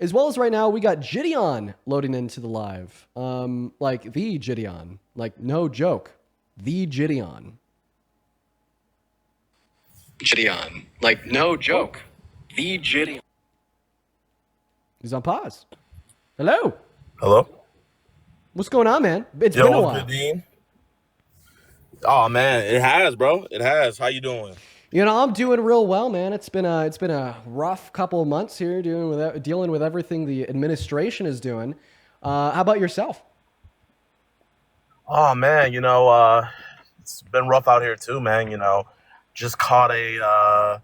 As well as right now, we got Jidion loading into the live. Like the Jidion. Like, no joke. The Jidion. Jidion. Like, no joke. The Jidion. He's on pause. Hello. Hello. What's going on, man? It's Yo, been a what's while. good, Dean? Oh man, it has, bro. It has. How you doing? You know, I'm doing real well, man. It's been a rough couple of months here dealing with everything the administration is doing. How about yourself? Oh man, it's been rough out here too, man. Just caught I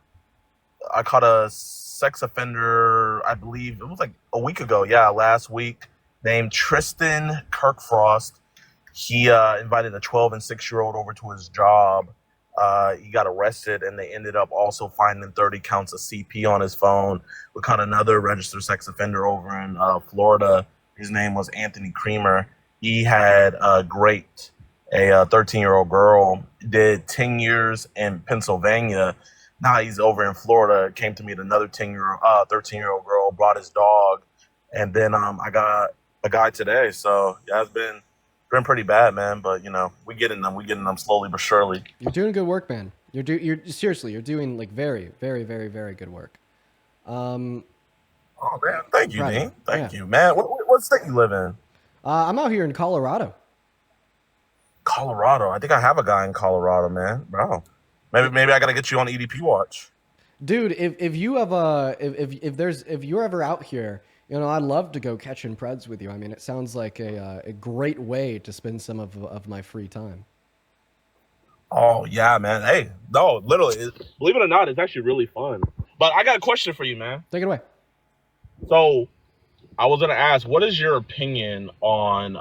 caught a sex offender, I believe it was like a week ago. Yeah, last week, named Tristan Kirkfrost. He invited a 12 and 6-year-old over to his job. He got arrested, and they ended up also finding 30 counts of CP on his phone. We caught another registered sex offender over in Florida. His name was Anthony Creamer. He had raped a 13-year-old girl, did 10 years in Pennsylvania. Now he's over in Florida. Came to meet another 13-year-old girl, brought his dog, and then I got a guy today. So yeah, it's been pretty bad, man. But we getting them. We getting them slowly but surely. You're doing good work, man. You're seriously, you're doing like very, very, very, very good work. Oh man, thank you, Proud of Dean. you. Thank Yeah. you, man. What state you live in? I'm out here in Colorado. Colorado. I think I have a guy in Colorado, man. Bro, maybe I gotta get you on EDP watch. Dude, if you have if you're ever out here, I'd love to go catching Preds with you. I mean, it sounds like a great way to spend some of my free time. Oh yeah, man. Hey, no, literally, believe it or not, it's actually really fun. But I got a question for you, man. Take it away. So I was gonna ask, what is your opinion on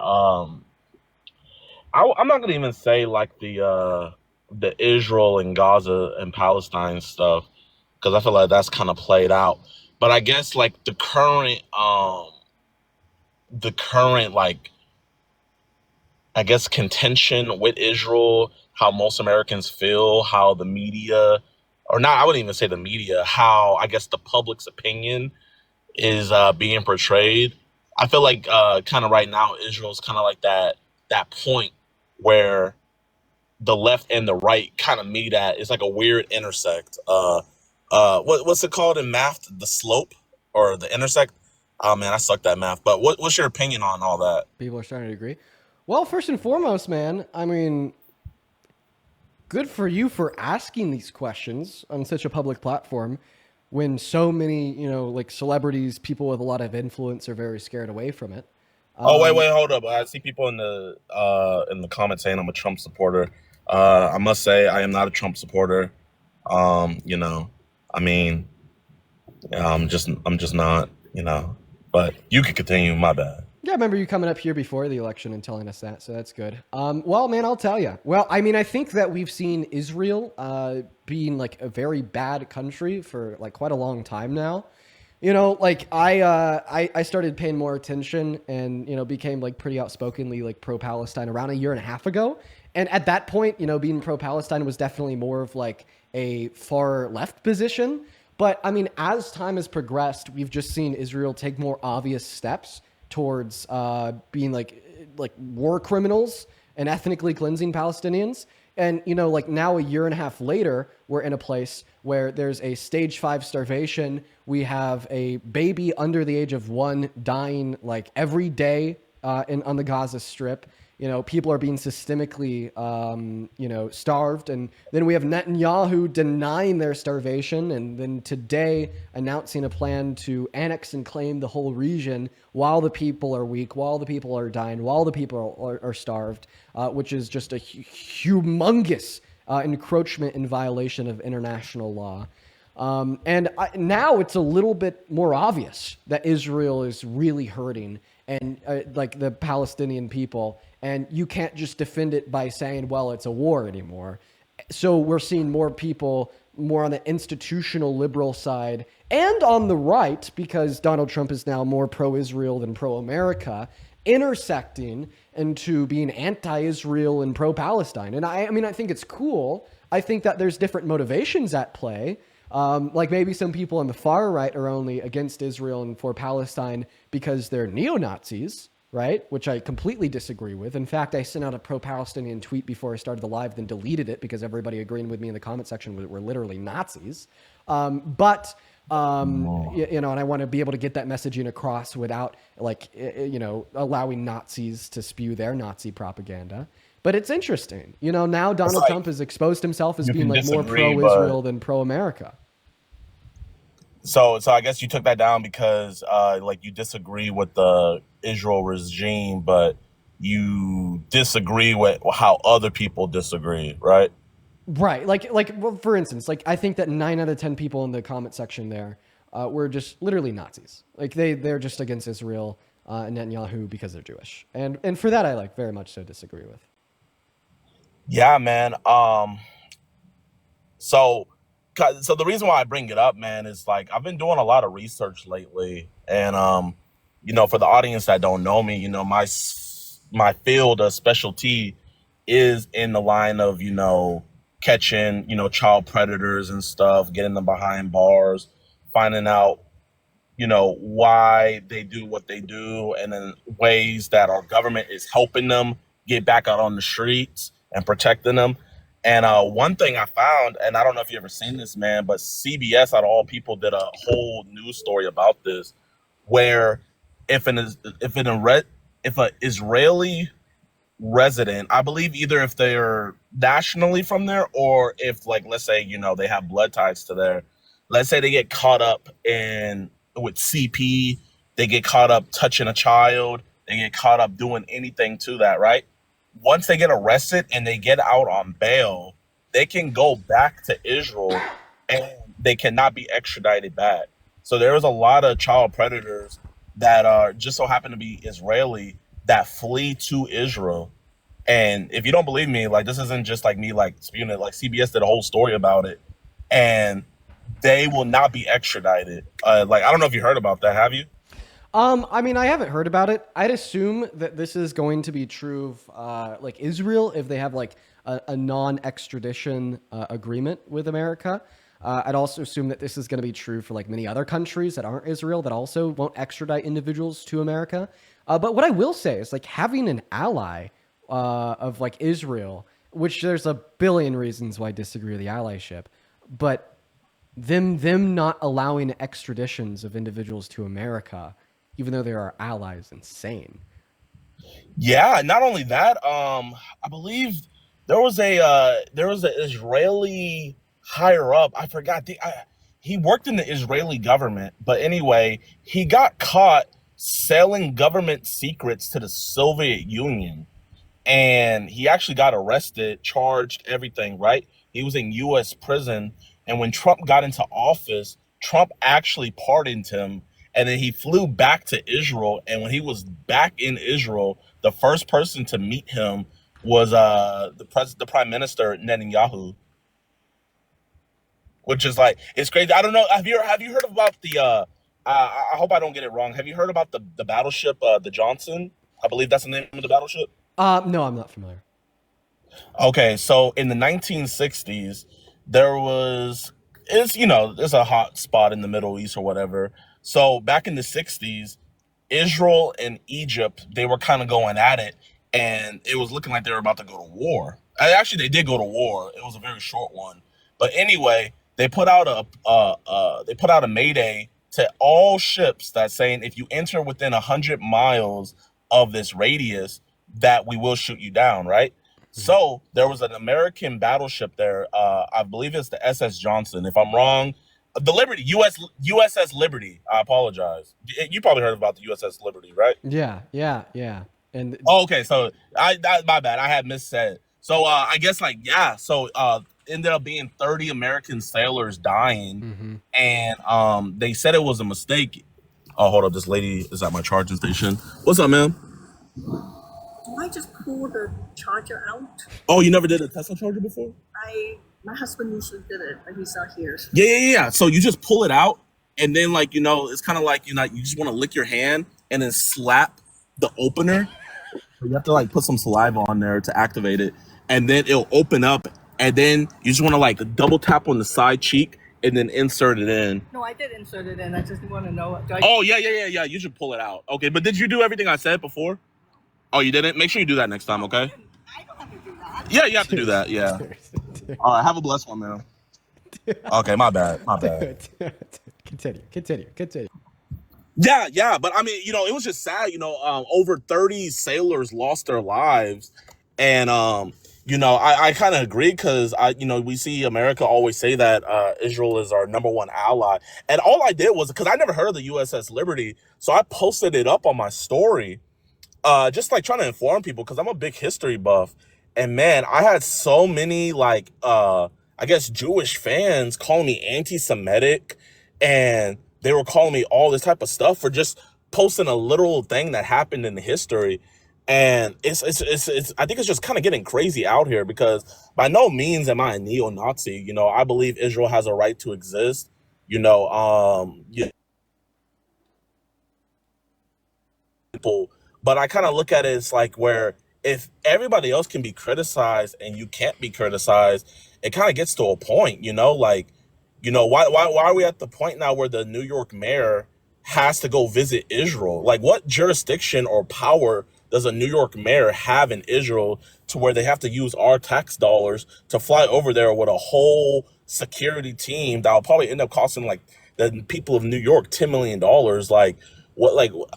I'm not gonna even say like the Israel and Gaza and Palestine stuff because I feel like that's kind of played out. But I guess like the current like I guess contention with Israel, how most Americans feel, how the media, or not, I wouldn't even say the media, how I guess the public's opinion is being portrayed. I feel like kind of right now Israel's kind of like that point where the left and the right kind of meet at. It's like a weird intersect. What's it called in math? The slope or the intersect? Oh man, I sucked at math. But what's your opinion on all that? People are starting to agree. Well, first and foremost, man, I mean, good for you for asking these questions on such a public platform when so many, like celebrities, people with a lot of influence are very scared away from it. Oh wait, hold up! I see people in the comments saying I'm a Trump supporter. I must say I am not a Trump supporter. I mean, I'm just not. But you can continue. My bad. Yeah, I remember you coming up here before the election and telling us that, so that's good. Well, man, I'll tell you. Well, I mean, I think that we've seen Israel being like a very bad country for like quite a long time now. Like I started paying more attention and became like pretty outspokenly like pro-Palestine around a year and a half ago. And at that point, being pro-Palestine was definitely more of like a far left position. But I mean, as time has progressed, we've just seen Israel take more obvious steps towards being like war criminals and ethnically cleansing Palestinians. And, like now a year and a half later, we're in a place where there's a stage 5 starvation. We have a baby under the age of 1 dying like every day on the Gaza Strip. People are being systemically, starved. And then we have Netanyahu denying their starvation. And then today announcing a plan to annex and claim the whole region while the people are weak, while the people are dying, while the people are starved, which is just a humongous encroachment and violation of international law. Now it's a little bit more obvious that Israel is really hurting and like the Palestinian people. And you can't just defend it by saying, well, it's a war anymore. So we're seeing more people more on the institutional liberal side and on the right, because Donald Trump is now more pro-Israel than pro-America, intersecting into being anti-Israel and pro-Palestine. And I mean, I think it's cool. I think that there's different motivations at play. Like maybe some people on the far right are only against Israel and for Palestine because they're neo-Nazis, right? Which I completely disagree with. In fact, I sent out a pro-Palestinian tweet before I started the live, then deleted it because everybody agreeing with me in the comment section were literally Nazis. But and I want to be able to get that messaging across without like, allowing Nazis to spew their Nazi propaganda. But it's interesting, now It's Donald like Trump has exposed himself as you being can like more disagree, pro-Israel but than pro-America. so I guess you took that down because like you disagree with the Israel regime, but you disagree with how other people disagree, right? Right. Well, for instance, like I think that 9 out of 10 people in the comment section there were just literally Nazis. Like they're just against Israel and Netanyahu because they're Jewish. And for that, I like very much so disagree with. Yeah, man. So, so the reason why I bring it up, man, is like I've been doing a lot of research lately, and for the audience that don't know me, my field of specialty is in the line of catching child predators and stuff, getting them behind bars, finding out why they do what they do, and then ways that our government is helping them get back out on the streets and protecting them. And one thing I found, and I don't know if you ever seen this, man, but CBS, out of all people, did a whole news story about this, where if an if an if an Israeli resident, I believe either if they're nationally from there or if, like, let's say, they have blood ties to there. Let's say they get caught up in with CP, they get caught up touching a child, they get caught up doing anything to that, right? Once they get arrested and they get out on bail, they can go back to Israel and they cannot be extradited back. So there is a lot of child predators that are just so happen to be Israeli that flee to Israel. And if you don't believe me, like, this isn't just like me like spewing it. Like, CBS did a whole story about it, and they will not be extradited. Like, I don't know if you heard about that. Have you? I mean, I haven't heard about it. I'd assume that this is going to be true of like Israel if they have like a non-extradition agreement with America. I'd also assume that this is going to be true for like many other countries that aren't Israel that also won't extradite individuals to America. But what I will say is like having an ally of like Israel, which there's a billion reasons why I disagree with the allyship, but them not allowing extraditions of individuals to America, even though they are allies, insane. Yeah. Not only that, I believe there was an Israeli higher up. I forgot. He worked in the Israeli government, but anyway, he got caught selling government secrets to the Soviet Union, and he actually got arrested, charged, everything, right? He was in US prison, and when Trump got into office, Trump actually pardoned him, and then he flew back to Israel, and when he was back in Israel, the first person to meet him was the prime minister Netanyahu, which is like, it's crazy. I don't know, have you heard about the I hope I don't get it wrong. Have you heard about the battleship, the Johnson? I believe that's the name of the battleship. No, I'm not familiar. Okay, so in the 1960s, there was it's a hot spot in the Middle East or whatever. So back in the 60s, Israel and Egypt, they were kind of going at it, and it was looking like they were about to go to war. Actually, they did go to war. It was a very short one, but anyway, they put out a mayday to all ships that saying if you enter within 100 miles of this radius, that we will shoot you down, right? So there was an American battleship there. I believe it's the SS Johnson. If I'm wrong, the Liberty, USS Liberty. I apologize. You probably heard about the USS Liberty, right? Yeah. And Oh, okay. So my bad. I had missaid. So I guess like, yeah. So ended up being 30 American sailors dying, mhm. and they said it was a mistake. Oh, hold up. This lady is at my charging station. What's up, man? Do I just pull the charger out? Oh, you never did a Tesla charger before? My husband usually did it, but he's not here. Yeah. So you just pull it out, and then like it's kind of like you just want to lick your hand and then slap the opener. So you have to like put some saliva on there to activate it, and then it'll open up, and then you just want to like double tap on the side cheek, and then insert it in. No, I did insert it in. I just want to know. Oh, yeah. You should pull it out. Okay, but did you do everything I said before? Oh, you didn't? Make sure you do that next time, okay? I don't have to do that. Yeah, you have to do that, yeah. All right, have a blessed one, man. Okay, my bad. Continue. Yeah, but I mean, it was just sad, over 30 sailors lost their lives. And, I kind of agree because, we see America always say that Israel is our number one ally. And all I did was, because I never heard of the USS Liberty, so I posted it up on my story, just like trying to inform people because I'm a big history buff. And man, I had so many I guess Jewish fans calling me anti-Semitic, and they were calling me all this type of stuff for just posting a literal thing that happened in history. And it's I think it's just kind of getting crazy out here because by no means am I a neo-Nazi. I believe Israel has a right to exist. People, but I kind of look at it as like where if everybody else can be criticized and you can't be criticized, it kind of gets to a point, why are we at the point now where the New York mayor has to go visit Israel? Like, what jurisdiction or power does a New York mayor have in Israel to where they have to use our tax dollars to fly over there with a whole security team that will probably end up costing like the people of New York $10 million?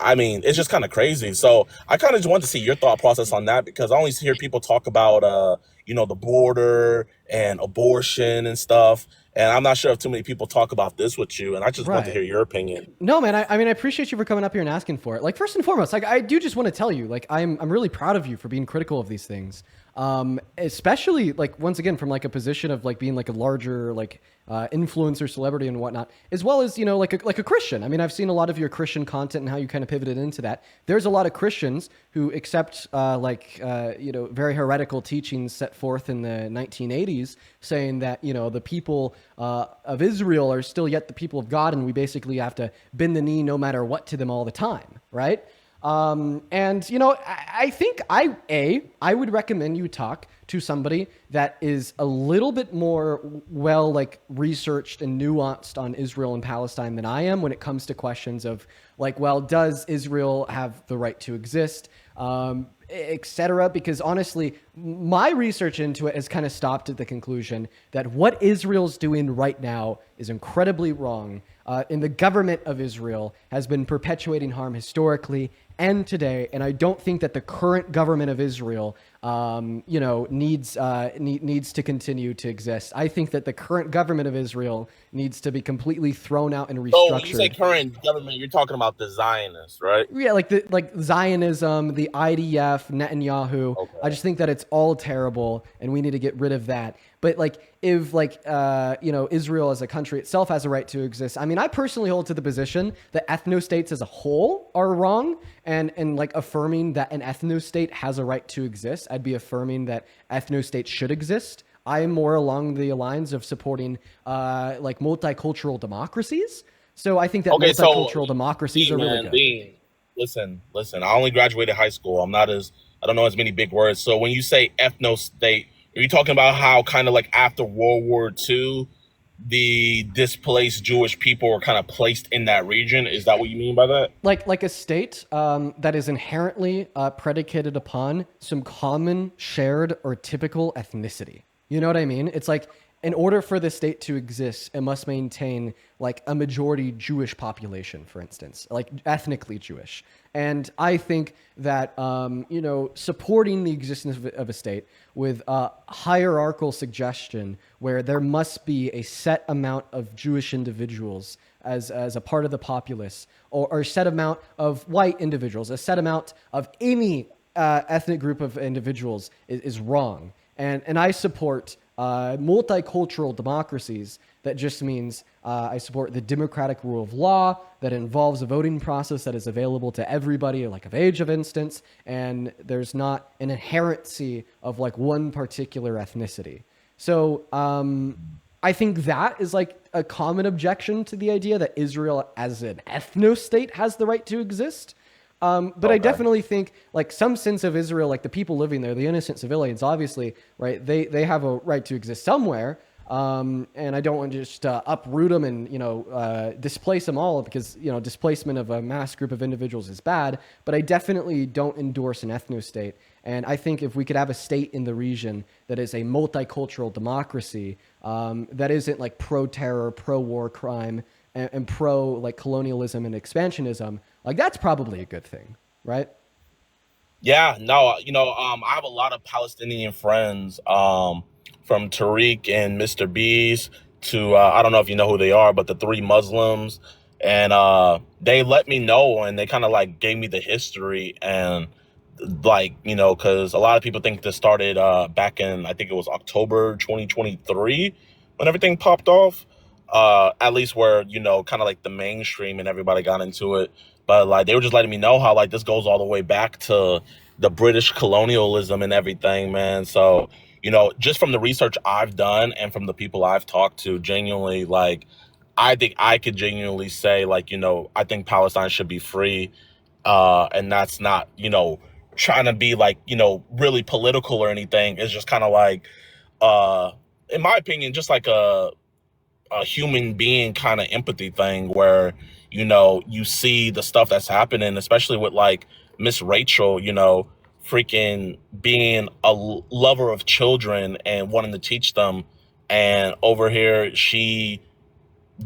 I mean, it's just kind of crazy. So I kind of just wanted to see your thought process on that because I always hear people talk about, the border and abortion and stuff. And I'm not sure if too many people talk about this with you. And I just want to hear your opinion. No, man. I mean, I appreciate you for coming up here and asking for it. Like, first and foremost, like, I do just want to tell you, like, I'm really proud of you for being critical of these things. Especially like once again from like a position of like being like a larger like influencer celebrity and whatnot, as well as like a Christian. I mean, I've seen a lot of your Christian content and how you kind of pivoted into that. There's a lot of Christians who accept very heretical teachings set forth in the 1980s, saying that the people of Israel are still yet the people of God, and we basically have to bend the knee no matter what to them all the time, right? I think I would recommend you talk to somebody that is a little bit more researched and nuanced on Israel and Palestine than I am when it comes to questions of does Israel have the right to exist? Etc. Because honestly, my research into it has kind of stopped at the conclusion that what Israel's doing right now is incredibly wrong. And the government of Israel has been perpetuating harm historically and today. And I don't think that the current government of Israel, needs to continue to exist. I think that the current government of Israel needs to be completely thrown out and restructured. Oh, when you say current government, you're talking about the Zionists, right? Yeah, like Zionism, the IDF, Netanyahu. Okay. I just think that it's all terrible, and we need to get rid of that. But if Israel as a country itself has a right to exist, I mean, I personally hold to the position that ethno-states as a whole are wrong, and affirming that an ethno-state has a right to exist, I'd be affirming that ethno-states should exist. I am more along the lines of supporting multicultural democracies. So I think that multicultural democracies are really good. Dean, listen. I only graduated high school. I don't know as many big words. So when you say ethno-state, are you talking about how kind of like after World War II, the displaced Jewish people were kind of placed in that region? Is that what you mean by that? Like a state that is inherently predicated upon some common, shared, or typical ethnicity. You know what I mean? It's like in order for the state to exist, it must maintain like a majority Jewish population, for instance, like ethnically Jewish. And I think that, supporting the existence of a state with a hierarchical suggestion where there must be a set amount of Jewish individuals as a part of the populace, or a set amount of white individuals, a set amount of any ethnic group of individuals is wrong. And I support multicultural democracies. That just means I support the democratic rule of law that involves a voting process that is available to everybody, like of age, of instance, and there's not an inherency of like one particular ethnicity. So I think that is like a common objection to the idea that Israel as an ethno-state has the right to exist. But okay. I definitely think like some sense of Israel, like the people living there, the innocent civilians, obviously, right? They have a right to exist somewhere. And I don't want to just uproot them and displace them all, because displacement of a mass group of individuals is bad. But I definitely don't endorse an ethno-state. And I think if we could have a state in the region that is a multicultural democracy, that isn't like pro-terror, pro-war crime, and pro like colonialism and expansionism, like that's probably a good thing, right? Yeah, no, I have a lot of Palestinian friends, from Tariq and Mr. B's to I don't know if you know who they are, but the three Muslims, and they let me know, and they kind of like gave me the history, and like because a lot of people think this started back in, I think it was October 2023 when everything popped off, at least where kind of like the mainstream and everybody got into it. But like they were just letting me know how like this goes all the way back to the British colonialism and everything, man. So just from the research I've done and from the people I've talked to, genuinely, like I think I could genuinely say, like, I think Palestine should be free, and that's not trying to be like really political or anything. It's just kind of like, uh in my opinion, just like a human being kind of empathy thing, where you see the stuff that's happening, especially with like Miss Rachel, freaking being a lover of children and wanting to teach them, and over here she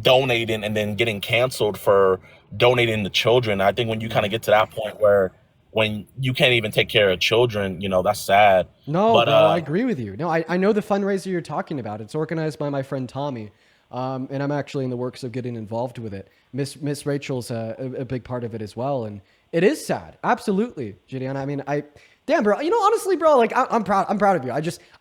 donating and then getting canceled for donating to children. I think when you kind of get to that point where when you can't even take care of children, that's sad. No, But bro, I agree with you. No, I know the fundraiser you're talking about. It's organized by my friend Tommy, and I'm actually in the works of getting involved with it. Miss Rachel's a big part of it as well, and it is sad. Absolutely, Jidion. I mean, damn, bro. Honestly, bro, like I'm proud. I'm proud of you.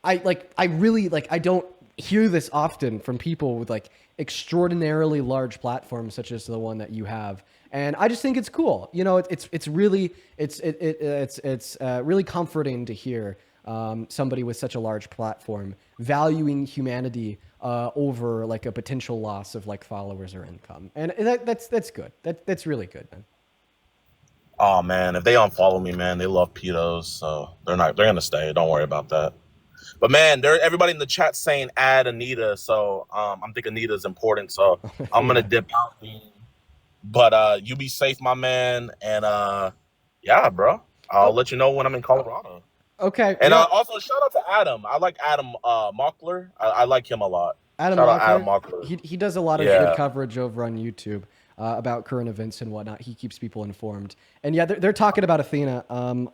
I really like. I don't hear this often from people with like extraordinarily large platforms such as the one that you have. And I just think it's cool. It's really really comforting to hear somebody with such a large platform valuing humanity over like a potential loss of like followers or income, and that's good. That's really good, man. oh man, if they unfollow me, man, they love pedos, so they're gonna stay. Don't worry about that. But man, everybody in the chat saying add Anita, so I'm thinking Anita's important, so I'm gonna Yeah. dip out. But you be safe, my man, and yeah, bro. I'll Oh, let you know when I'm in Colorado. okay. And Yeah. also shout out to Adam. I like Adam Mockler. I like him a lot. Adam Shout out Adam Locklear, Mockler. he does a lot of good Yeah. coverage over on YouTube about current events and whatnot. He keeps people informed. And yeah, they're talking about Athena. Oh,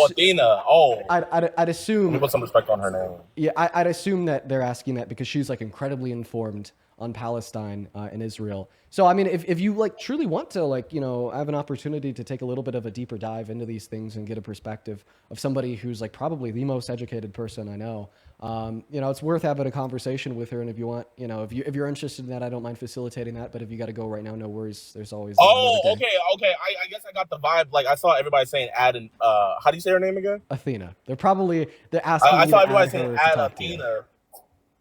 Athena. Oh, I'd let me assume, put some respect on her name. yeah, I'd assume that they're asking that because she's like incredibly informed on Palestine and Israel. So I mean, if you like truly want to like have an opportunity to take a little bit of a deeper dive into these things and get a perspective of somebody who's like probably the most educated person I know, it's worth having a conversation with her. And if you want, if you're interested in that, I don't mind facilitating that. But if you got to go right now, no worries. There's always Oh, another day. okay. I guess I got the vibe. Like I saw everybody saying add and how do you say her name again? Athena. They're asking I me to saw add everybody saying her to add talk to you. Athena.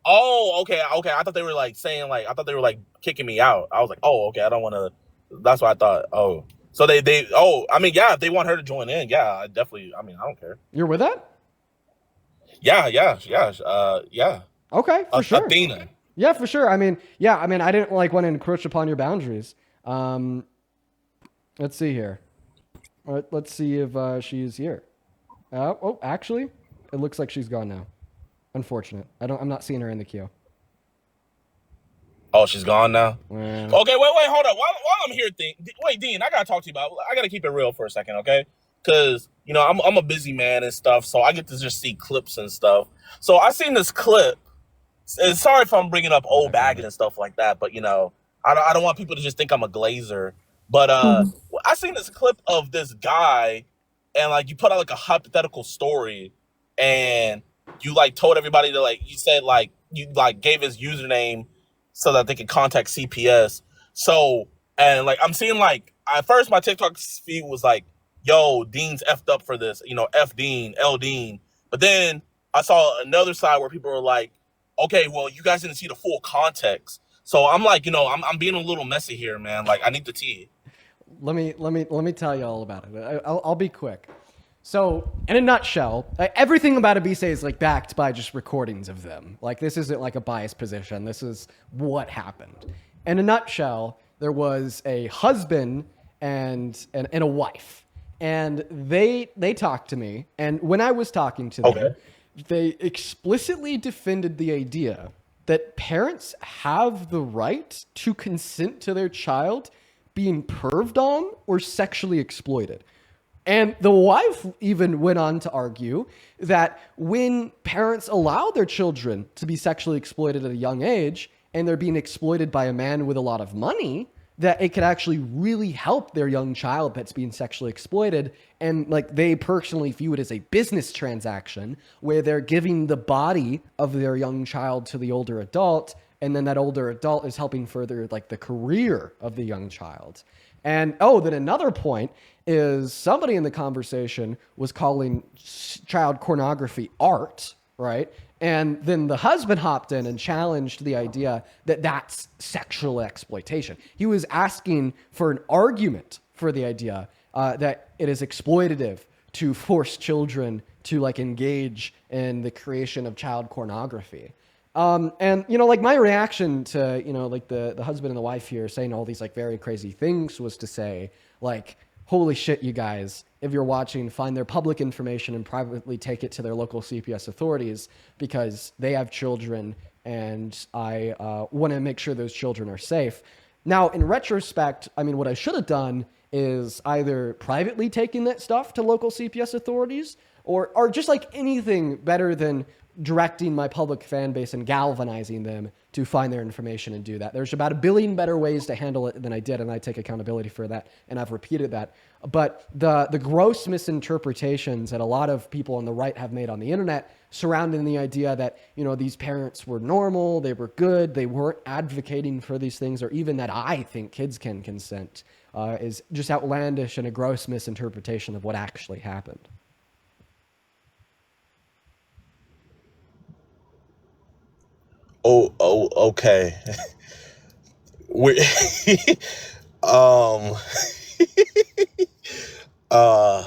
Oh, okay. I thought they were like saying like I thought they were like kicking me out. I was like, oh, okay. I don't want to. That's what I thought. Oh, so they. Oh, I mean, yeah. If they want her to join in, yeah, I definitely. I mean, I don't care. You're with that? Yeah. Yeah. Okay, for sure. Athena. Yeah, for sure. I mean, I didn't like want to encroach upon your boundaries. Let's see here. All right, let's see if she's here. Actually, it looks like she's gone now. Unfortunate. I'm not seeing her in the queue. Oh, she's gone now. Well, Okay, wait, hold up. While I'm here, wait, Dean, I gotta talk to you about. I gotta keep it real for a second, okay? Because I'm a busy man and stuff, so I get to just see clips and stuff. So I seen this clip. And sorry if I'm bringing up old baggage and stuff like that, but I don't want people to just think I'm a glazer. But I seen this clip of this guy, and like you put out like a hypothetical story, and you like told everybody to like you said like you like gave his username so that they could contact CPS. So and like I'm seeing like at first my TikTok feed was like, "Yo, Dean's effed up for this," F Dean, L Dean. But then I saw another side where people were like, "Okay, well, you guys didn't see the full context." So I'm like, I'm being a little messy here, man. Like I need the tea. let me tell you all about it. I'll be quick. So, in a nutshell, everything about Abise is like backed by just recordings of them. Like, this isn't like a biased position. This is what happened. In a nutshell, there was a husband and a wife, and they talked to me. And when I was talking to them, Okay. they explicitly defended the idea that parents have the right to consent to their child being perved on or sexually exploited. And the wife even went on to argue that when parents allow their children to be sexually exploited at a young age and they're being exploited by a man with a lot of money, that it could actually really help their young child that's being sexually exploited. And like they personally view it as a business transaction where they're giving the body of their young child to the older adult. And then that older adult is helping further like the career of the young child. And then another point is somebody in the conversation was calling child pornography art, right? And then the husband hopped in and challenged the idea that that's sexual exploitation. He was asking for an argument for the idea that it is exploitative to force children to like engage in the creation of child pornography. And like my reaction to, like the husband and the wife here saying all these like very crazy things was to say like, holy shit, you guys, if you're watching, find their public information and privately take it to their local CPS authorities because they have children and I want to make sure those children are safe. Now, in retrospect, I mean, what I should have done is either privately taking that stuff to local CPS authorities or just like anything better than directing my public fan base and galvanizing them to find their information and do that. There's about 1 billion better ways to handle it than I did, and I take accountability for that, and I've repeated that. But the gross misinterpretations that a lot of people on the right have made on the internet surrounding the idea that, these parents were normal, they were good, they weren't advocating for these things, or even that I think kids can consent, is just outlandish and a gross misinterpretation of what actually happened. Okay. We, um, uh,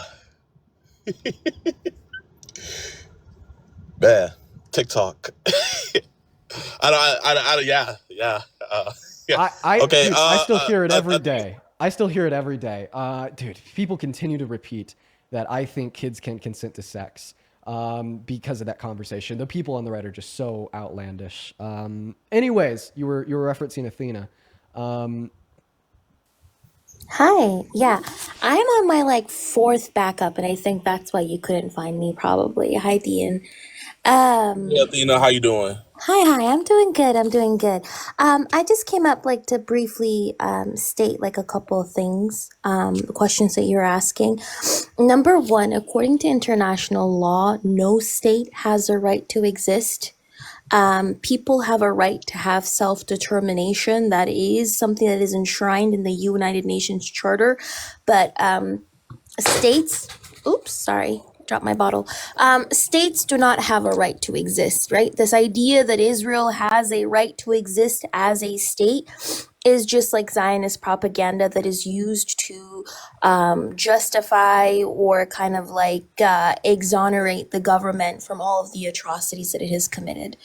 man, TikTok. Yeah. Yeah. Okay. Dude, I still hear it every day. I still hear it every day. Dude, people continue to repeat that I think kids can consent to sex because of that conversation. The people on the right are just so outlandish. Anyways, you were referencing Athena. Hi. Yeah. I'm on my like fourth backup, and I think that's why you couldn't find me probably. Hi, Dean. Yeah, Um, Athena, how you doing? hi. I'm doing good. I'm doing good. I just came up like to briefly state like a couple of things, questions that you're asking. Number one, according to international law, no state has a right to exist. People have a right to have self-determination. That is something that is enshrined in the United Nations Charter. But states, oops, sorry, dropped my bottle. States do not have a right to exist, right? This idea that Israel has a right to exist as a state is just like Zionist propaganda that is used to justify or kind of like exonerate the government from all of the atrocities that it has committed.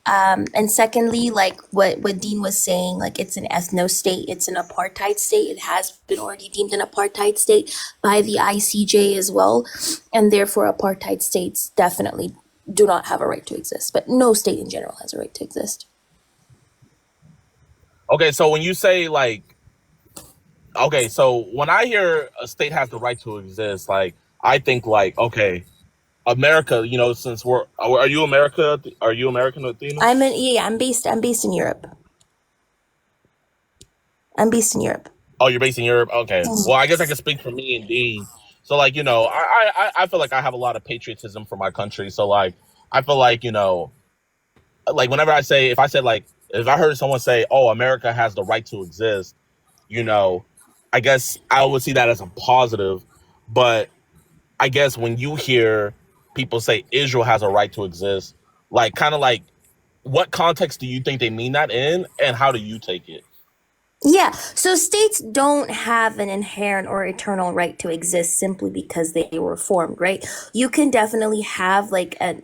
And secondly, like what Dean was saying, like it's an ethno state, it's an apartheid state. It has been already deemed an apartheid state by the ICJ as well. And therefore, apartheid states definitely do not have a right to exist, but no state in general has a right to exist. Okay, so when you say so when I hear a state has the right to exist, like I think like, okay, America, since are you America? Are you American, Athena? I'm based in Europe. I'm based in Europe. Oh, you're based in Europe? Okay. Well, I guess I can speak for me and Dean. So like, I feel like I have a lot of patriotism for my country. So like, I feel like whenever if I heard someone say, "Oh, America has the right to exist," I guess I would see that as a positive. But I guess when you hear people say Israel has a right to exist, like kind of like what context do you think they mean that in, and how do you take it? Yeah, so states don't have an inherent or eternal right to exist simply because they were formed, right? You can definitely have like a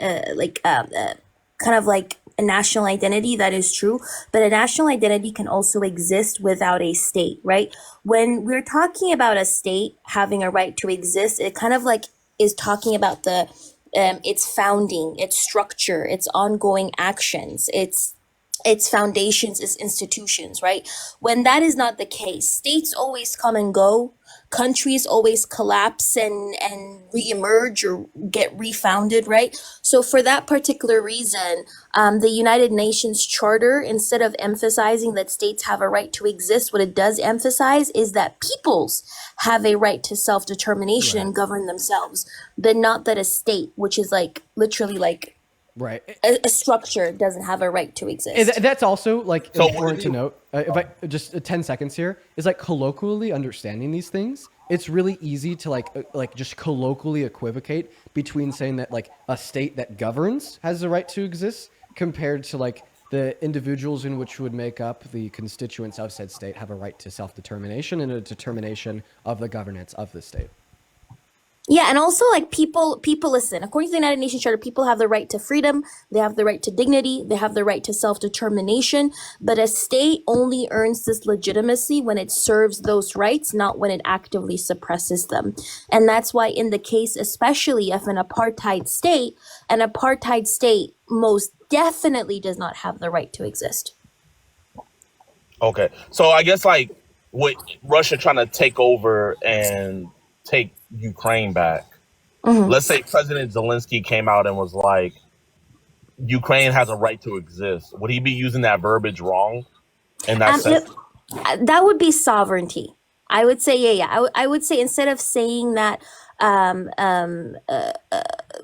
kind of like a national identity, that is true, but a national identity can also exist without a state, right? When we're talking about a state having a right to exist, it kind of like is talking about the its founding, its structure, its ongoing actions, its foundations, its institutions, right? When that is not the case, states always come and go, countries always collapse and reemerge or get refounded, right? So for that particular reason, the United Nations Charter, instead of emphasizing that states have a right to exist, what it does emphasize is that peoples have a right to self-determination Right. and govern themselves, but not that a state, which is like literally like Right. a structure, doesn't have a right to exist. That's also like So important to note. If I just 10 seconds here is like colloquially understanding these things. It's really easy to like just colloquially equivocate between saying that like a state that governs has the right to exist compared to like the individuals in which would make up the constituents of said state have a right to self-determination and a determination of the governance of the state. Yeah, and also like people listen. According to the United Nations Charter, people have the right to freedom, they have the right to dignity, they have the right to self-determination, but a state only earns this legitimacy when it serves those rights, not when it actively suppresses them. And that's why in the case especially of an apartheid state most definitely does not have the right to exist. Okay, so I guess like with Russia trying to take over and take Ukraine back, let's say President Zelensky came out and was like, Ukraine has a right to exist. Would he be using that verbiage wrong in that sense? That would be sovereignty. I would say, yeah. I would say instead of saying that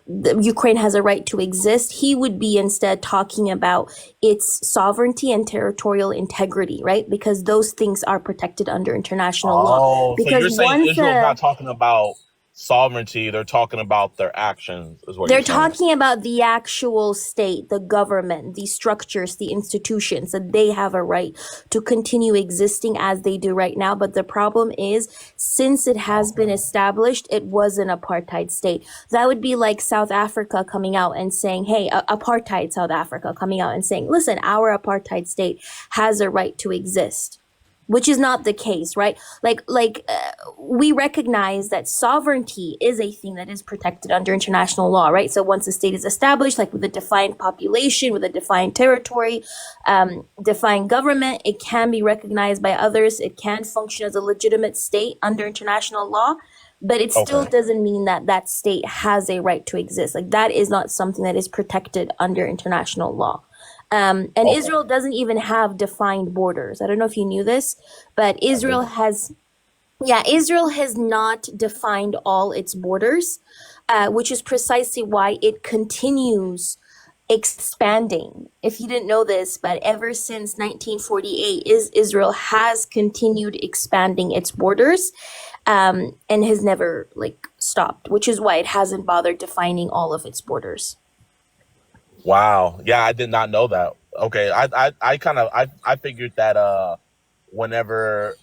Ukraine has a right to exist, he would be instead talking about its sovereignty and territorial integrity, right? Because those things are protected under international law. Oh, so you're Because saying once Israel's not talking about sovereignty, they're talking about their actions, is what they're you're saying. talking about the actual state, the government, the structures, the institutions, that they have a right to continue existing as they do right now. But the problem is, since it has been established, it was an apartheid state. That would be like South Africa coming out and saying, hey, apartheid South Africa coming out and saying, listen, our apartheid state has a right to exist. Which is not the case, right? We recognize that sovereignty is a thing that is protected under international law, right? So once a state is established, like with a defined population, with a defined territory, defined government, it can be recognized by others. It can function as a legitimate state under international law, but it still doesn't mean that that state has a right to exist. Like that is not something that is protected under international law. And Israel doesn't even have defined borders. I don't know if you knew this, but Israel has not defined all its borders, which is precisely why it continues expanding. If you didn't know this, but ever since 1948, Israel has continued expanding its borders, and has never like stopped, which is why it hasn't bothered defining all of its borders. Wow. Yeah, I did not know that. Okay. I figured that whenever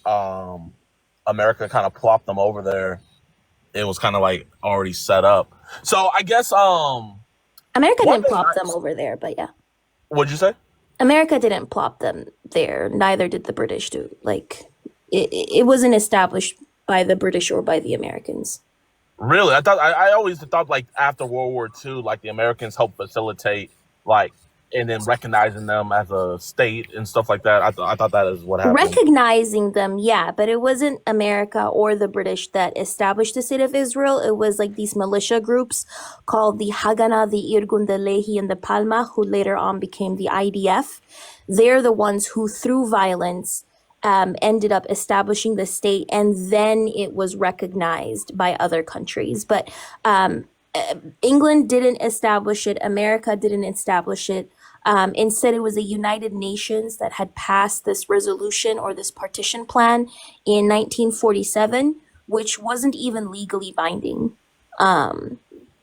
America kind of plopped them over there, it was kind of like already set up. So I guess America one didn't thing plop them over there, but yeah. What'd you say? America didn't plop them there. Neither did the British do. Like it wasn't established by the British or by the Americans. Really? I always thought like after World War II, like the Americans helped facilitate like and then recognizing them as a state and stuff like that. I thought that is what happened. Recognizing them, yeah, but it wasn't America or the British that established the state of Israel. It was like these militia groups called the Haganah, the Irgun, the Lehi, and the Palma, who later on became the IDF. They're the ones who, through violence, ended up establishing the state, and then it was recognized by other countries. But England didn't establish it. America didn't establish it. Instead, it was the United Nations that had passed this resolution or this partition plan in 1947, which wasn't even legally binding.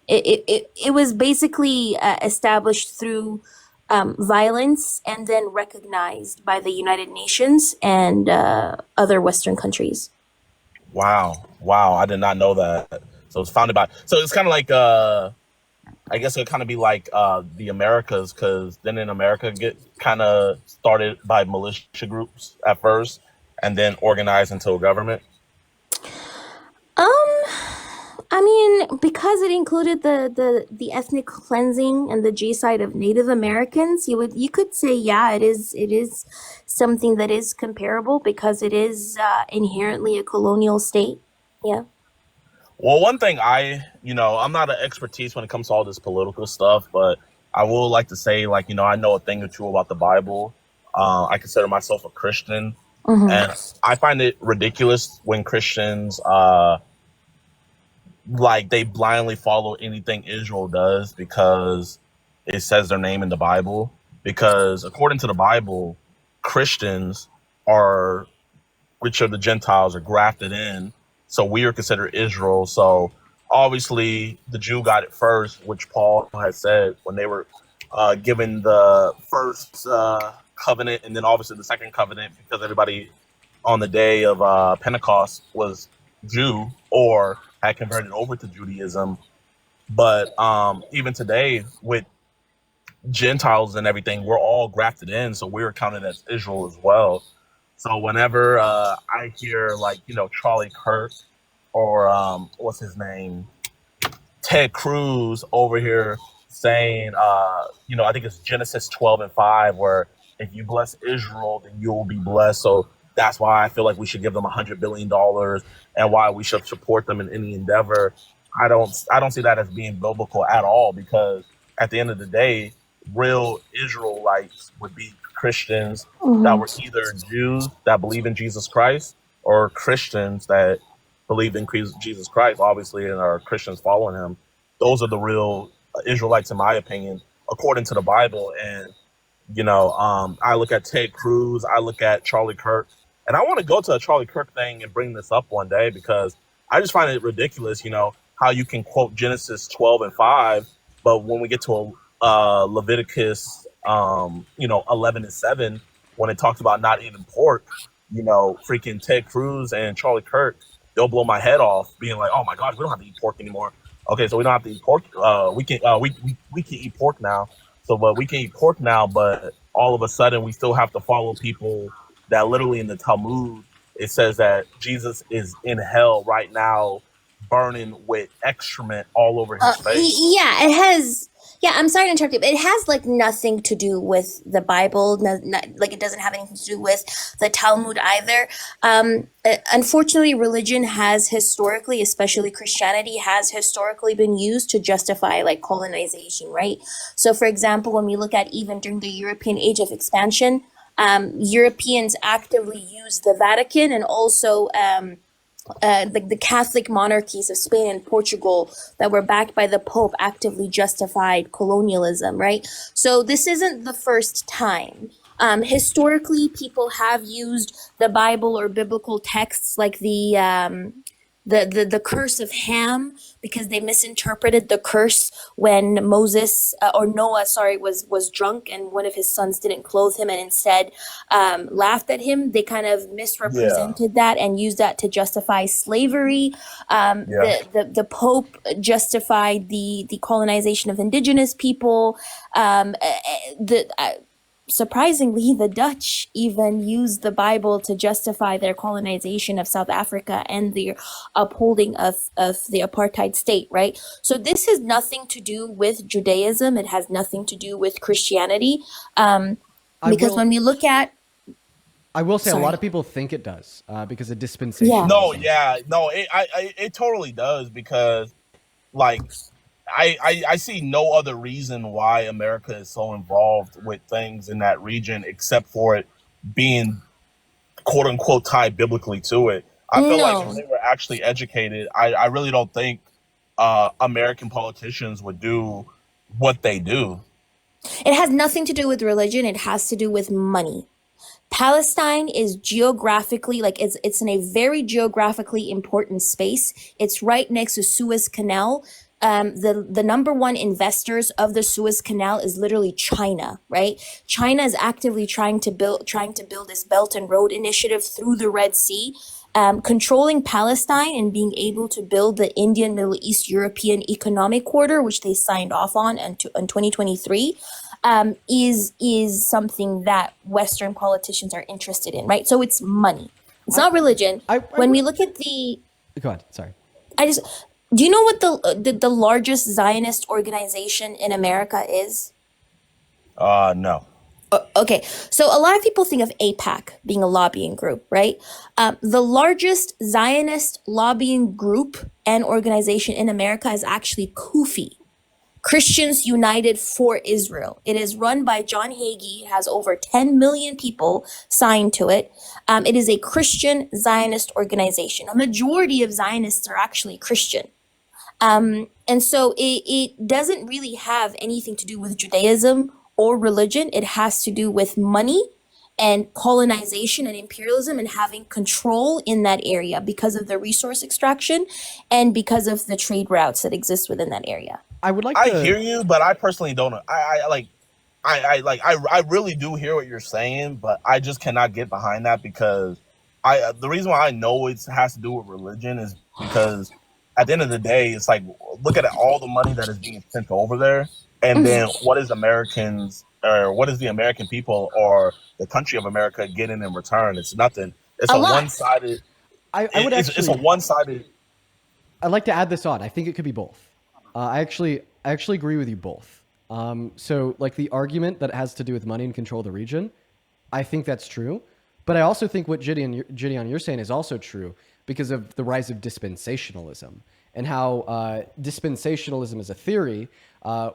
It was basically established through violence and then recognized by the United Nations and other Western countries. Wow. Wow. I did not know that. So it's founded by. So it's kind of like. I guess it'd kind of be like the Americas, because then in America get kind of started by militia groups at first, and then organized into a government. Um, I mean, because it included the ethnic cleansing and the genocide of Native Americans, you could say, yeah, it is something that is comparable because it is inherently a colonial state. Yeah. Well, one thing I'm not an expertise when it comes to all this political stuff, but I will like to say, like, I know a thing or two about the Bible. I consider myself a Christian, Mm-hmm. and I find it ridiculous when Christians, like, they blindly follow anything Israel does because it says their name in the Bible. Because according to the Bible, Christians are, which are the Gentiles, are grafted in. So we are considered Israel. So obviously the Jew got it first, which Paul had said when they were given the first covenant, and then obviously the second covenant, because everybody on the day of Pentecost was Jew or had converted over to Judaism. But even today with Gentiles and everything, we're all grafted in. So we're counted as Israel as well. So whenever I hear, like, Charlie Kirk or what's his name, Ted Cruz over here saying, I think it's Genesis 12:5, where if you bless Israel, then you will be blessed. So that's why I feel like we should give them $100 billion and why we should support them in any endeavor. I don't see that as being biblical at all, because at the end of the day, real Israelites would be Christians that were Mm-hmm. either Jews that believe in Jesus Christ or Christians that believe in Jesus Christ, obviously, and are Christians following him. Those are the real Israelites, in my opinion, according to the Bible. And, I look at Ted Cruz, I look at Charlie Kirk, and I want to go to a Charlie Kirk thing and bring this up one day, because I just find it ridiculous, how you can quote Genesis 12:5, but when we get to Leviticus, 11:7, when it talks about not eating pork, freaking Ted Cruz and Charlie Kirk, they'll blow my head off, being like, "Oh my gosh, we don't have to eat pork anymore." Okay, so we don't have to eat pork. We can eat pork now. So, but we can eat pork now, but all of a sudden we still have to follow people that literally in the Talmud it says that Jesus is in hell right now, burning with excrement all over his face. Yeah, it has. Yeah, I'm sorry to interrupt you, but it has like nothing to do with the Bible. Like it doesn't have anything to do with the Talmud either. Unfortunately, religion has historically, especially Christianity, has historically been used to justify like colonization, right? So, for example, when we look at even during the European Age of Expansion, Europeans actively used the Vatican and also the Catholic monarchies of Spain and Portugal that were backed by the Pope actively justified colonialism, right? So this isn't the first time. Historically, people have used the Bible or biblical texts like the curse of Ham, because they misinterpreted the curse when Moses or Noah, sorry, was drunk and one of his sons didn't clothe him and instead laughed at him. They kind of misrepresented that and used that to justify slavery. The Pope justified the colonization of indigenous people. Surprisingly, the Dutch even used the Bible to justify their colonization of South Africa and the upholding of the apartheid state, right? So this has nothing to do with Judaism. It has nothing to do with Christianity. Because when we look at... I will say a lot Sorry. of people think it does because of dispensation. Yeah. No, it totally does, because, like, I see no other reason why America is so involved with things in that region except for it being quote unquote tied biblically to it. I feel like if No. they were actually educated, I really don't think American politicians would do what they do. It has nothing to do with religion. It has to do with money. Palestine is geographically, like it's in a very geographically important space. It's right next to Suez Canal. The number one investors of the Suez Canal is literally China, right? China is actively trying to build this Belt and Road initiative through the Red Sea. Controlling Palestine and being able to build the Indian, Middle East, European economic corridor, which they signed off on in 2023, is something that Western politicians are interested in, right? So it's money. It's not religion. When we look at the, Go ahead. Sorry. do you know what the largest Zionist organization in America is? No. Okay, so a lot of people think of AIPAC being a lobbying group, right? The largest Zionist lobbying group and organization in America is actually CUFI, Christians United for Israel. It is run by John Hagee. It has over 10 million people signed to it. It is a Christian Zionist organization. A majority of Zionists are actually Christian. And so it doesn't really have anything to do with Judaism or religion. It has to do with money and colonization and imperialism and having control in that area because of the resource extraction and because of the trade routes that exist within that area. I would like I to hear you, but I personally don't. I really do hear what you're saying, but I just cannot get behind that because the reason why I know it has to do with religion is because at the end of the day, it's like look at all the money that is being sent over there. And then what is Americans or what is the American people or the country of America getting in return? It's nothing. It's a one-sided. It's a one-sided. I'd like to add this on. I think it could be both. I actually agree with you both. So like the argument that has to do with money and control of the region, I think that's true. But I also think what Jidion, you're saying is also true because of the rise of dispensationalism and how dispensationalism is a theory,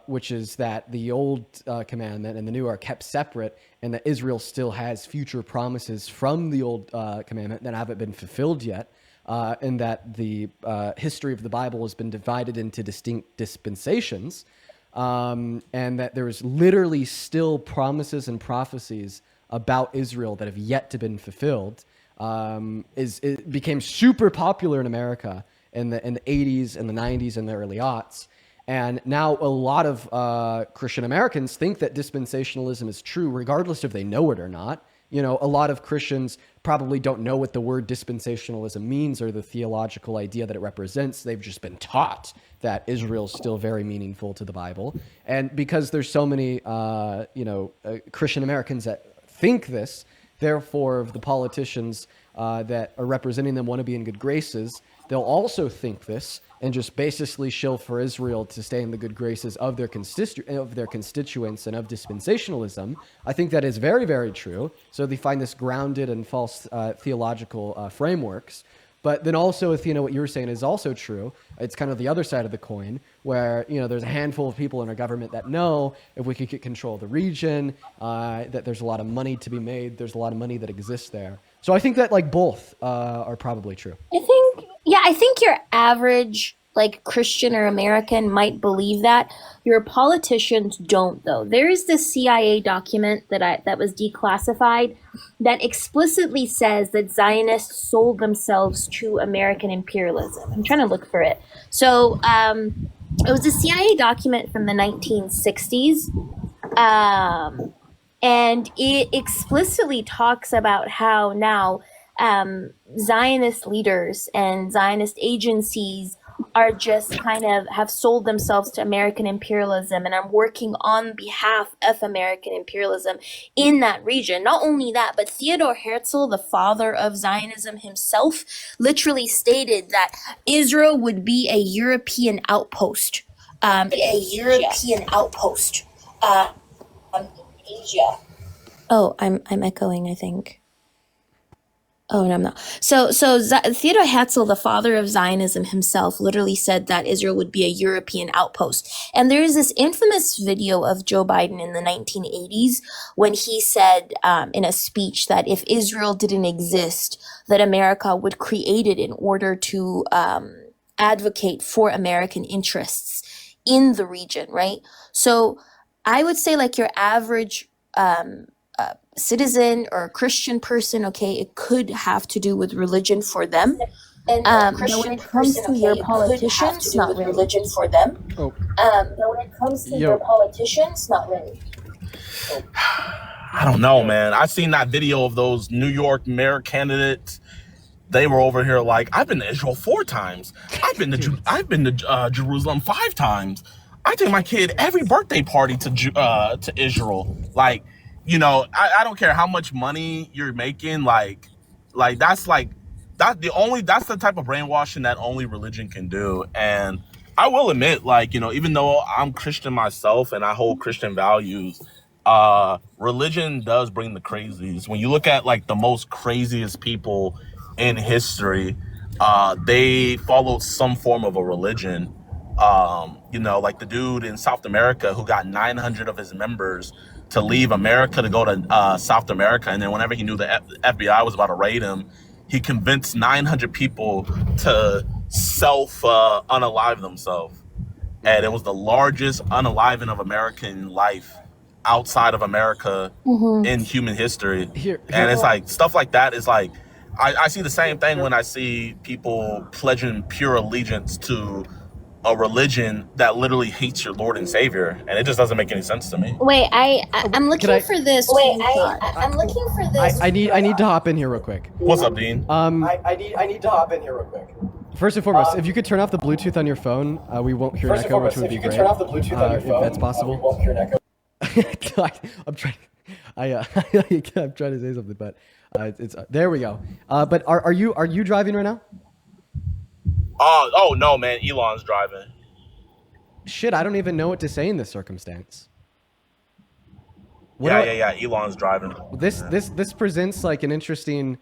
which is that the old commandment and the new are kept separate and that Israel still has future promises from the old commandment that haven't been fulfilled yet. And that the history of the Bible has been divided into distinct dispensations, and that there's literally still promises and prophecies about Israel that have yet to been fulfilled. It became super popular in America in the 80s and the 90s and the early aughts. And now a lot of Christian Americans think that dispensationalism is true, regardless if they know it or not. You know, a lot of Christians probably don't know what the word dispensationalism means or the theological idea that it represents. They've just been taught that Israel is still very meaningful to the Bible. And because there's so many, Christian Americans that think this, therefore the politicians that are representing them want to be in good graces, they'll also think this and just basically shill for Israel to stay in the good graces of their constituents and of dispensationalism. I think that is very, very true. So they find this grounded in false theological frameworks. But then also, if what you were saying is also true, it's kind of the other side of the coin, where there's a handful of people in our government that know if we could get control of the region, that there's a lot of money to be made. There's a lot of money that exists there. So I think that both are probably true. I think your average Christian or American might believe that. Your politicians don't, though. There is this CIA document that was declassified that explicitly says that Zionists sold themselves to American imperialism. I'm trying to look for it. So it was a CIA document from the 1960s. And it explicitly talks about how now Zionist leaders and Zionist agencies are just kind of have sold themselves to American imperialism and are working on behalf of American imperialism in that region. Not only that, but Theodor Herzl, the father of Zionism himself, literally stated that Israel would be a European outpost. Asia. Oh, I'm echoing, I think. Oh, no, I'm not. So Theodor Herzl, the father of Zionism himself, literally said that Israel would be a European outpost. And there is this infamous video of Joe Biden in the 1980s when he said in a speech that if Israel didn't exist, that America would create it in order to advocate for American interests in the region, right? So I would say your average citizen or Christian person, okay, it could have to do with religion for them. But when it comes to your politicians, not really. Religion for them. Oh, But when it comes to your yo, politicians, not really. I don't know, man. I seen that video of those New York mayor candidates. They were over here like, I've been to Israel 4 times. I've been to Jerusalem 5 times. I take my kid every birthday party to Israel. Like, you know, I don't care how much money you're making. Like that's that's the type of brainwashing that only religion can do. And I will admit, like, you know, even though I'm Christian myself and I hold Christian values, religion does bring the crazies. When you look at like the most craziest people in history, they followed some form of a religion. You know, like the dude in South America who got 900 of his members to leave America to go to South America, and then whenever he knew the FBI was about to raid him, he convinced 900 people to unalive themselves, and it was the largest unaliving of American life outside of America in human history. And it's like stuff like that is like I see the same thing when I see people pledging pure allegiance to a religion that literally hates your Lord and Savior, and it just doesn't make any sense to me. Wait, I'm looking for this. I'm looking for this. I need to hop in here real quick. What's up, Dean? I need to hop in here real quick. First and foremost, if you could turn off the Bluetooth on your phone, we won't hear an echo, which would be great. Turn off the Bluetooth on your phone, if that's possible. We won't hear an echo. I'm trying. I'm trying to say something, but it's there we go. But are you driving right now? Oh no, man! Elon's driving. Shit, I don't even know what to say in this circumstance. Yeah. Elon's driving. This presents like an interesting.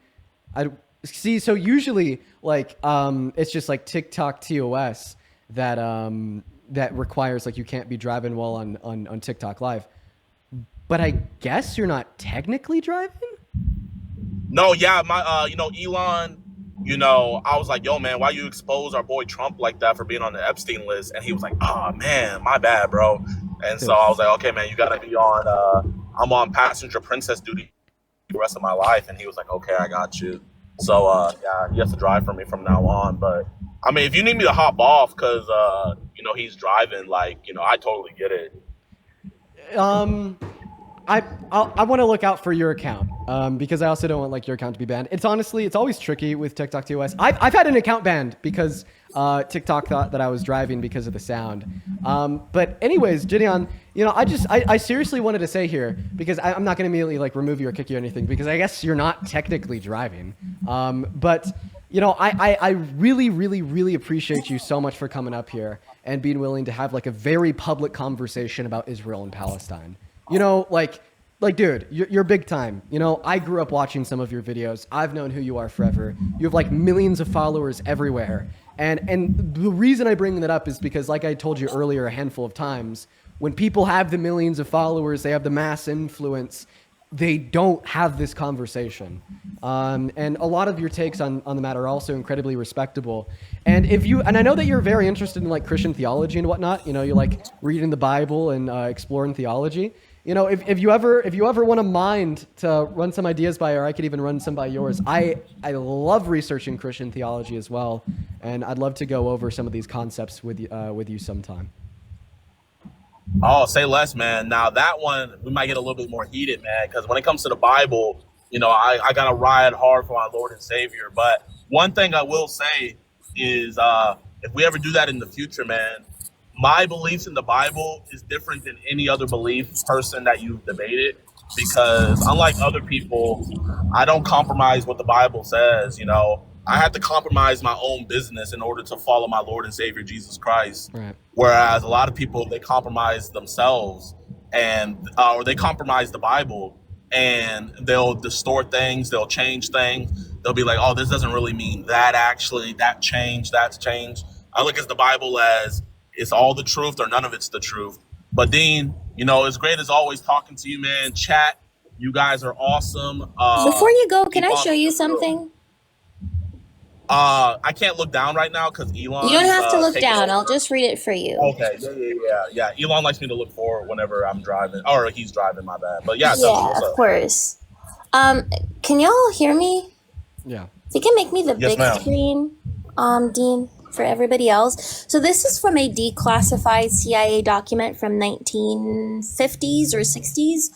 I see. So usually, like, it's just like TikTok TOS that requires like you can't be driving while on TikTok Live. But I guess you're not technically driving. No, yeah, my you know, Elon. You know, I was like, yo, man, why you expose our boy Trump like that for being on the Epstein list? And he was like, oh, man, my bad, bro. And so I was like, okay, man, you got to be on, I'm on passenger princess duty the rest of my life. And he was like, okay, I got you. So, yeah, he has to drive for me from now on. But, I mean, if you need me to hop off because, you know, he's driving, like, you know, I totally get it. I want to look out for your account because I also don't want like your account to be banned. It's always tricky with TikTok TOS. I've had an account banned because TikTok thought that I was driving because of the sound. But anyways, Jidion, you know, I seriously wanted to say here because I'm not going to immediately like remove you or kick you or anything because I guess you're not technically driving. But you know, I really, really, really appreciate you so much for coming up here and being willing to have like a very public conversation about Israel and Palestine. You know, like, dude, you're big time. You know, I grew up watching some of your videos. I've known who you are forever. You have like millions of followers everywhere. And the reason I bring that up is because, like I told you earlier a handful of times, when people have the millions of followers, they have the mass influence, they don't have this conversation. And a lot of your takes on the matter are also incredibly respectable. And I know that you're very interested in like Christian theology and whatnot. You know, you like reading the Bible and exploring theology. You know, if you ever want a mind to run some ideas by, or I could even run some by yours, I love researching Christian theology as well, and I'd love to go over some of these concepts with you sometime. Oh, say less, man. Now that one, we might get a little bit more heated, man, because when it comes to the Bible, you know, I got to ride hard for my Lord and Savior. But one thing I will say is if we ever do that in the future, man, my beliefs in the Bible is different than any other belief person that you've debated, because unlike other people, I don't compromise what the Bible says. You know, I have to compromise my own business in order to follow my Lord and Savior, Jesus Christ. Right. Whereas a lot of people, they compromise themselves and or they compromise the Bible and they'll distort things. They'll change things. They'll be like, oh, this doesn't really mean that actually, that's changed. I look at the Bible as it's all the truth or none of it's the truth. But Dean, you know, it's great as always talking to you, man. Chat, you guys are awesome. Before you go, can I show you something? I can't look down right now because Elon. You don't have to look down. I'll just read it for you. Okay. Yeah. Elon likes me to look forward whenever I'm driving, or he's driving. My bad. But yeah. Yeah, of course. Can y'all hear me? Yeah. If you can make me the Yes, big ma'am. screen, Dean, for everybody else. So this is from a declassified CIA document from 1950s or 60s.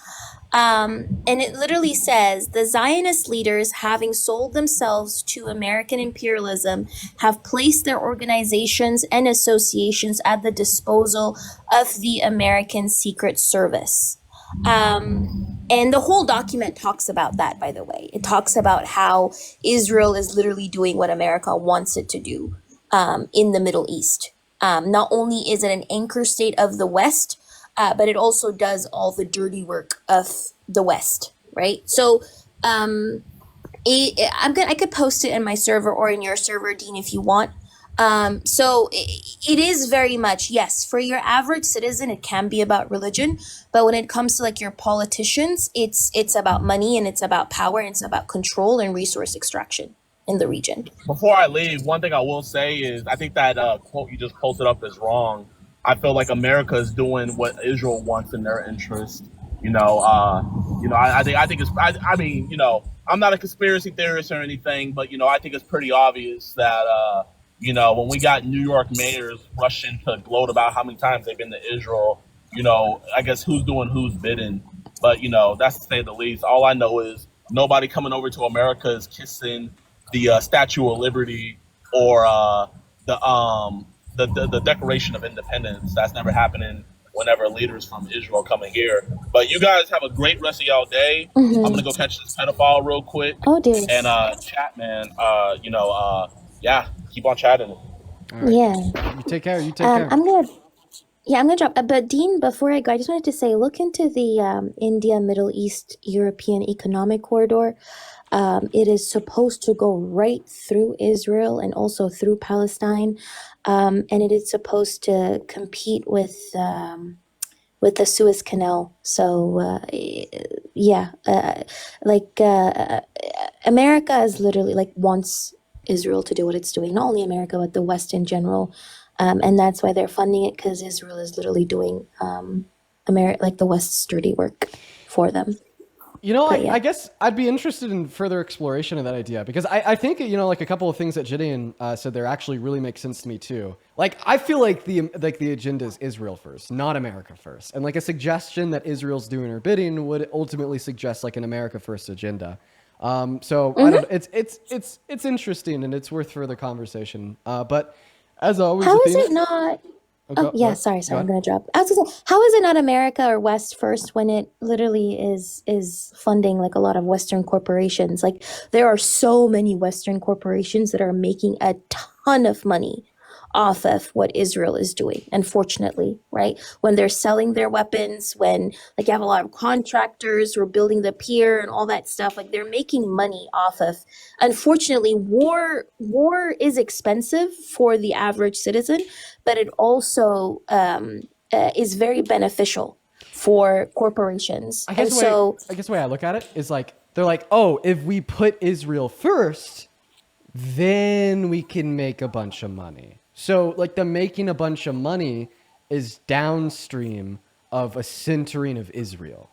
And it literally says the Zionist leaders, having sold themselves to American imperialism, have placed their organizations and associations at the disposal of the American Secret Service. And the whole document talks about that, by the way. It talks about how Israel is literally doing what America wants it to do in the Middle East. Not only is it an anchor state of the West, but it also does all the dirty work of the West, right? So I could post it in my server or in your server, Dean, if you want. So it is very much, yes, for your average citizen, it can be about religion, but when it comes to like your politicians, it's about money and it's about power and it's about control and resource extraction in the region. Before I leave, one thing I will say is I think that quote you just posted up is wrong. I feel like America is doing what Israel wants in their interest. I think it's. I mean, I'm not a conspiracy theorist or anything, but I think it's pretty obvious that when we got New York mayors rushing to gloat about how many times they've been to Israel, I guess who's doing who's bidding. But that's to say the least. All I know is nobody coming over to America is kissing the Statue of Liberty or the Declaration of Independence. That's never happening whenever leaders from Israel come in here. But you guys have a great rest of y'all day. I'm gonna go catch this pedophile real quick Oh, dear. and chat, man. Yeah, keep on chatting. All right. Yeah. You take care. You take care. I'm gonna drop. But Dean, before I go, I just wanted to say, look into the India, Middle East, European Economic Corridor. It is supposed to go right through Israel and also through Palestine, and it is supposed to compete with the Suez Canal. So America is literally like wants Israel to do what it's doing. Not only America, but the West in general. And that's why they're funding it, because Israel is literally doing the West's dirty work for them. I guess I'd be interested in further exploration of that idea, because I think, like a couple of things that Jidion said there actually really make sense to me too. Like, I feel like the agenda is Israel first, not America first. And like a suggestion that Israel's doing her bidding would ultimately suggest like an America first agenda. I don't, it's interesting and it's worth further conversation. But as always, how is it not? Sorry, I'm gonna drop. I was gonna say, how is it not America or West first when it literally is funding like a lot of Western corporations? Like, there are so many Western corporations that are making a ton of money off of what Israel is doing, unfortunately, right? When they're selling their weapons, when like you have a lot of contractors who are building the pier and all that stuff, like they're making money off of. Unfortunately, war is expensive for the average citizen, but it also is very beneficial for corporations. I guess the way I look at it is like, they're like, oh, if we put Israel first, then we can make a bunch of money. So like the making a bunch of money is downstream of a centering of Israel.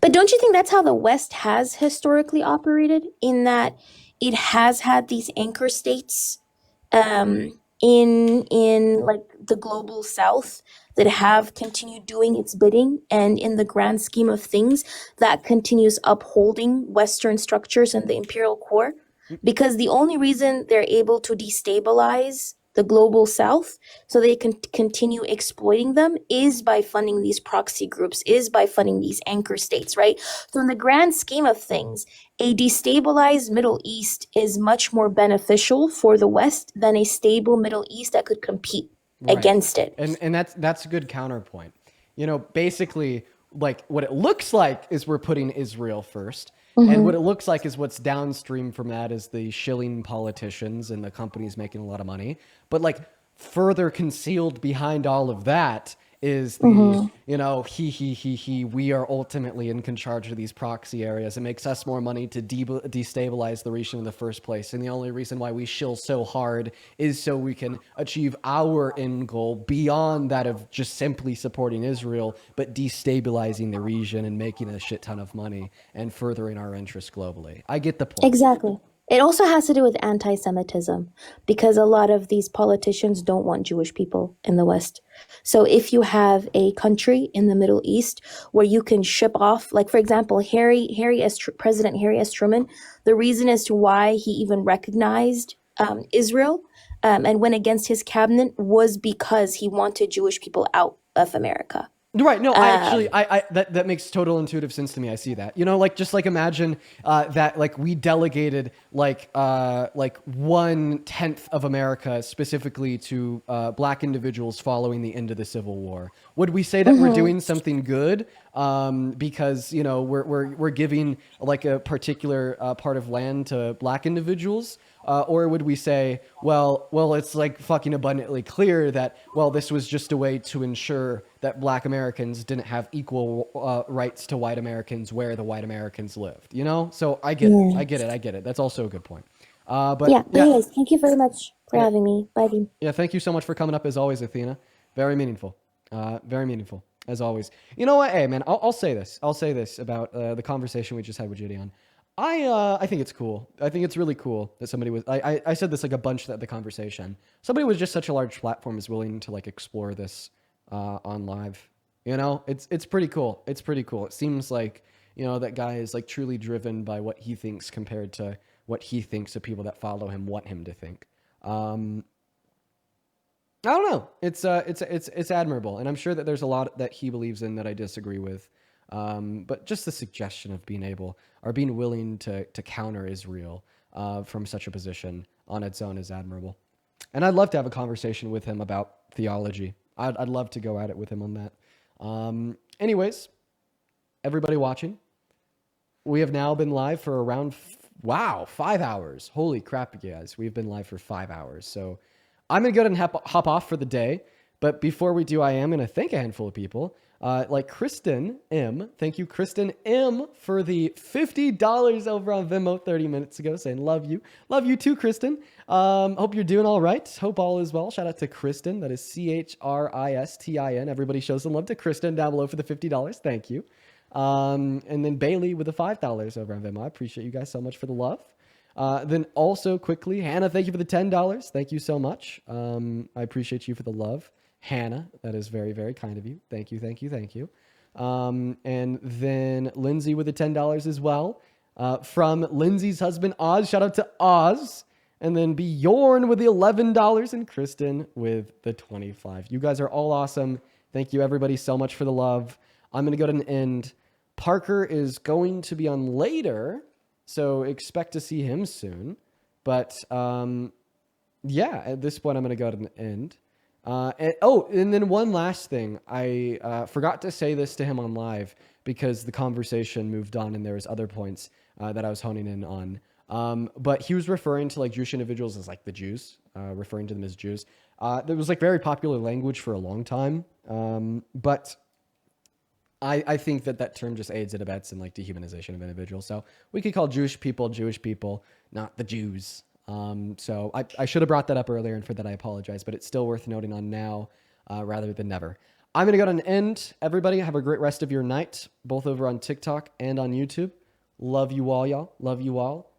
But don't you think that's how the West has historically operated, in that it has had these anchor states in like the global South that have continued doing its bidding, and in the grand scheme of things, that continues upholding Western structures and the imperial core? Because the only reason they're able to destabilize the global South so they can continue exploiting them is by funding these proxy groups, is by funding these anchor states, right? So in the grand scheme of things, a destabilized Middle East is much more beneficial for the West than a stable Middle East that could compete against it. And that's a good counterpoint. Basically, like what it looks like is we're putting Israel first. And what it looks like is what's downstream from that is the shilling politicians and the companies making a lot of money. But like further concealed behind all of that is the, you know, we are ultimately in charge of these proxy areas. It makes us more money to destabilize the region in the first place. And the only reason why we shill so hard is so we can achieve our end goal beyond that of just simply supporting Israel, but destabilizing the region and making a shit ton of money and furthering our interests globally. I get the point. Exactly. It also has to do with anti-Semitism because a lot of these politicians don't want Jewish people in the West. So if you have a country in the Middle East where you can ship off, like for example, President Harry S. Truman, the reason as to why he even recognized Israel and went against his cabinet was because he wanted Jewish people out of America. Right. No, I that makes total intuitive sense to me. I see that. You know, like just like imagine that like we delegated like 1/10 of America specifically to black individuals following the end of the Civil War. Would we say that we're doing something good because you know we're giving like a particular part of land to black individuals? Or would we say, well, it's like fucking abundantly clear that, well, this was just a way to ensure that black Americans didn't have equal rights to white Americans where the white Americans lived, you know? So I get it. That's also a good point. But anyways, thank you very much for having me. Bye, Dean. Yeah, thank you so much for coming up as always, Athena. Very meaningful. Very meaningful, as always. You know what? Hey, man, I'll say this. I'll say this about the conversation we just had with Jidion. I think it's cool. I think it's really cool that somebody was. I said this like a bunch at the conversation. Somebody with just such a large platform is willing to like explore this on live. You know, it's pretty cool. It's pretty cool. It seems like, you know, that guy is like truly driven by what he thinks compared to what he thinks the people that follow him want him to think. I don't know. It's admirable, and I'm sure that there's a lot that he believes in that I disagree with. But just the suggestion of being able or being willing to counter Israel from such a position on its own is admirable. And I'd love to have a conversation with him about theology. I'd love to go at it with him on that. Anyways, everybody watching, we have now been live for around 5 hours. Holy crap, you guys. We've been live for 5 hours. So I'm going to go ahead and hop off for the day. But before we do, I am going to thank a handful of people. Like Kristen M. Thank you, Kristen M, for the $50 over on Venmo 30 minutes ago, saying love you. Love you too, Kristen. Hope you're doing all right. Hope all is well. Shout out to Kristen. That is Christin. Everybody show some love to Kristen down below for the $50. Thank you. And then Bailey with the $5 over on Venmo. I appreciate you guys so much for the love. Then also quickly, Hannah, thank you for the $10. Thank you so much. I appreciate you for the love. Hannah, that is very, very kind of you. Thank you, thank you, thank you. And then Lindsay with the $10 as well. From Lindsay's husband, Oz. Shout out to Oz. And then Bjorn with the $11 and Kristen with the 25. You guys are all awesome. Thank you, everybody, so much for the love. I'm going to go to an end. Parker is going to be on later, so expect to see him soon. But yeah, at this point, I'm going to go to an end. And then one last thing. I forgot to say this to him on live because the conversation moved on and there was other points that I was honing in on. But he was referring to like Jewish individuals as like the Jews, referring to them as Jews. That was like very popular language for a long time. But I think that term just aids and abets in like dehumanization of individuals. So we could call Jewish people, not the Jews. So I should have brought that up earlier, and for that I apologize, but it's still worth noting on now rather than never. I'm going to go to an end. Everybody have a great rest of your night, both over on TikTok and on YouTube. Love you all, y'all. Love you all.